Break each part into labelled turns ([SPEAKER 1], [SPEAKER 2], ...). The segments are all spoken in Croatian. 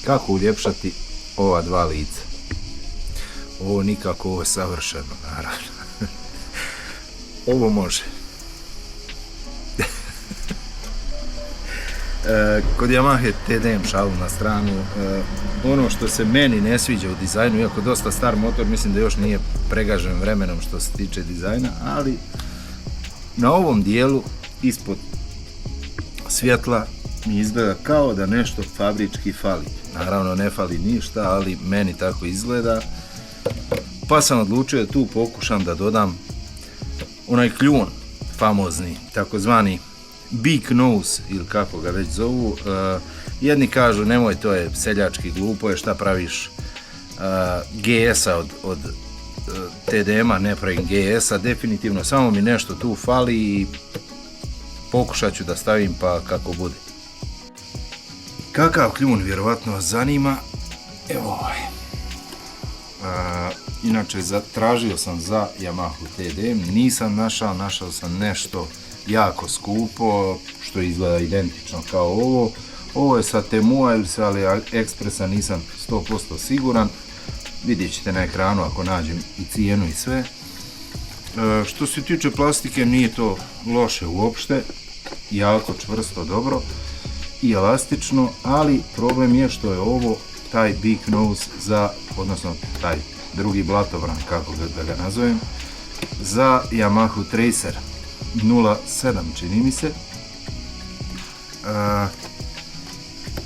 [SPEAKER 1] kako uljepšati ova dva lica. Ovo nikako, ovo je savršeno, naravno. Ovo može. Kod Yamahe TDM, šalu na stranu, ono što se meni ne sviđa u dizajnu, iako dosta star motor, mislim da još nije pregažen vremenom što se tiče dizajna, ali na ovom dijelu ispod svjetla mi izgleda kao da nešto fabrički fali. Naravno ne fali ništa, ali meni tako izgleda, pa sam odlučio da tu pokušam da dodam onaj kljun famozni, takozvani big nose ili kako ga već zovu. Jedni kažu nemoj, to je seljački, glupo je, šta praviš GS-a od TDM-a, ne pravim GS-a, definitivno samo mi nešto tu fali i pokušat ću da stavim pa kako bude. Kakav kljun vjerovatno vas zanima, evo ovaj. Inače tražio sam za Yamahu TDM, nisam našao sam nešto jako skupo, što izgleda identično kao ovo. Ovo je sa Temua ili sa AliExpressa, nisam 100% siguran. Vidjet ćete na ekranu ako nađem i cijenu i sve. Što se tiče plastike, nije to loše uopšte, jako čvrsto, dobro i elastično, ali problem je što je ovo taj big nose za, odnosno taj drugi blatobran, kako da ga nazovem, za Yamahu Tracer 07, čini mi se.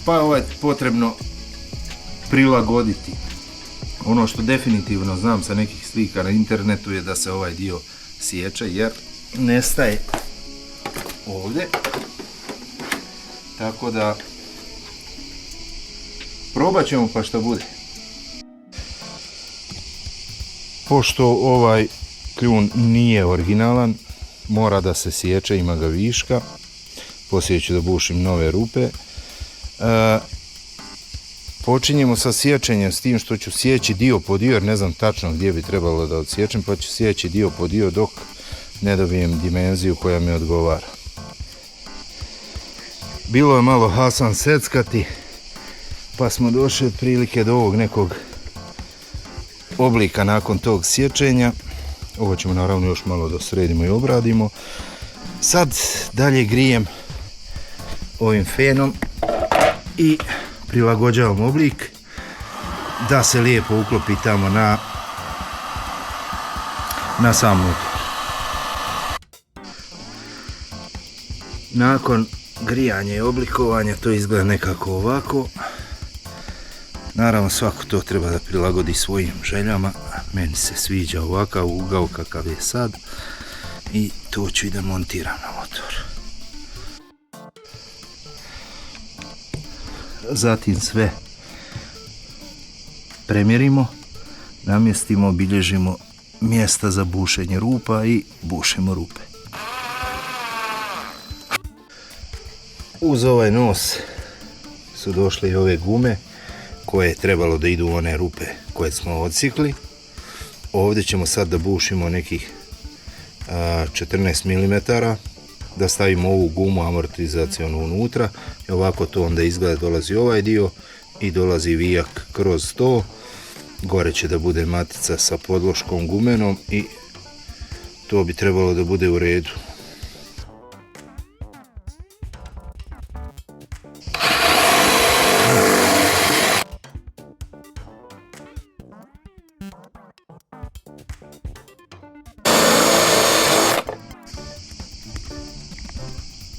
[SPEAKER 1] Pa ovaj potrebno prilagoditi. Ono što definitivno znam sa nekih slika na internetu je da se ovaj dio sječe jer nestaje ovdje. Tako da probat ćemo pa što bude. Pošto ovaj kljun nije originalan, mora da se sječe, ima ga viška. Poslije ću da bušim nove rupe. Počinjemo sa sječenjem s tim što ću sjeći dio po dio, jer ne znam tačno gdje bi trebalo da odsječem, pa ću sjeći dio po dio dok ne dobijem dimenziju koja mi odgovara. Bilo je malo Hasan seckati, pa smo došli otprilike do ovog nekog oblika nakon tog sječenja. Ovo ćemo naravno još malo da sredimo i obradimo. Sad dalje grijem ovim fenom i prilagođavam oblik da se lijepo uklopi tamo na sam motor. Nakon grijanja i oblikovanja to izgleda nekako ovako. Naravno svako to treba da prilagodi svojim željama. Meni se sviđa ovakav ugao kakav je sad i to ću i da montiram na motor. Zatim sve premjerimo, namjestimo, obilježimo mjesta za bušenje rupa i bušimo rupe. Uz ovaj nos su došle i ove gume koje je trebalo da idu u one rupe koje smo odsjekli. Ovdje ćemo sad da bušimo nekih 14 mm, da stavimo ovu gumu amortizacijonu unutra i ovako to onda izgleda, dolazi ovaj dio i dolazi vijak kroz to. Gore će da bude matica sa podloškom gumenom i to bi trebalo da bude u redu.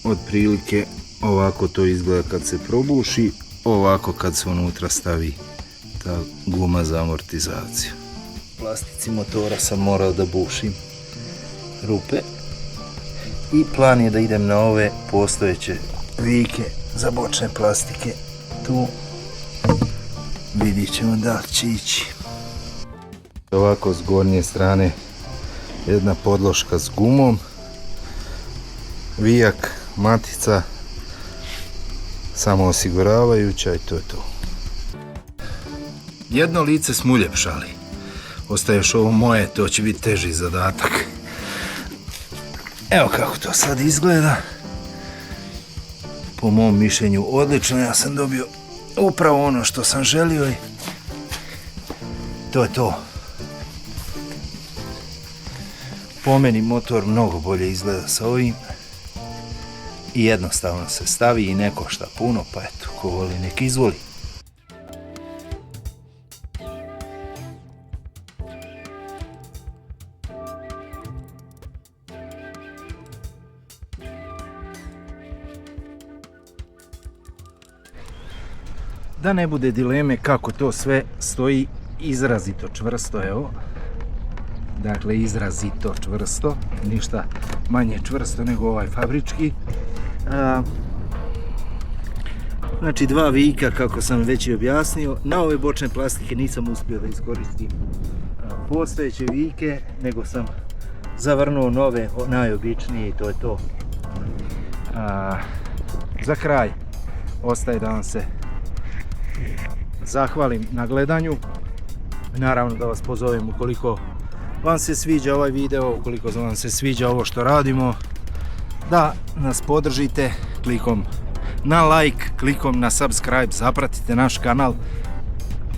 [SPEAKER 1] Otprilike ovako to izgleda kad se probuši, ovako kad se unutra stavi ta guma za amortizaciju. U plastici motora sam morao da bušim rupe i plan je da idem na ove postojeće vijke za bočne plastike. Tu vidjet ćemo da li će ići. Ovako s gornje strane jedna podloška s gumom, vijak, matica samo osiguravajuća i to je to. Jedno lice smo uljepšali. Ostaje još ovo moje, to će biti teži zadatak. Evo kako to sad izgleda. Po mom mišljenju odlično, ja sam dobio upravo ono što sam želio i to je to. Po meni motor mnogo bolje izgleda sa ovim i jednostavno se stavi i ne košta puno, pa eto, ko voli nek izvoli. Da ne bude dileme kako to sve stoji, izrazito čvrsto, evo. Dakle, izrazito čvrsto, ništa manje čvrsto nego ovaj fabrički. Znači, dva vijka, kako sam već i objasnio. Na ove bočne plastike nisam uspio da iskoristim postojeće vijke, nego sam zavrnuo nove, najobičnije, i to je to. Za kraj ostaje da vam se zahvalim na gledanju. Naravno da vas pozovem, ukoliko vam se sviđa ovaj video, ukoliko vam se sviđa ovo što radimo, da nas podržite klikom na like, klikom na subscribe, zapratite naš kanal.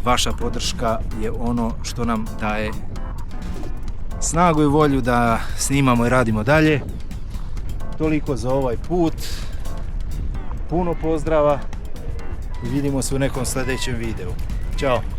[SPEAKER 1] Vaša podrška je ono što nam daje snagu i volju da snimamo i radimo dalje. Toliko za ovaj put. Puno pozdrava i vidimo se u nekom sljedećem videu. Ćao!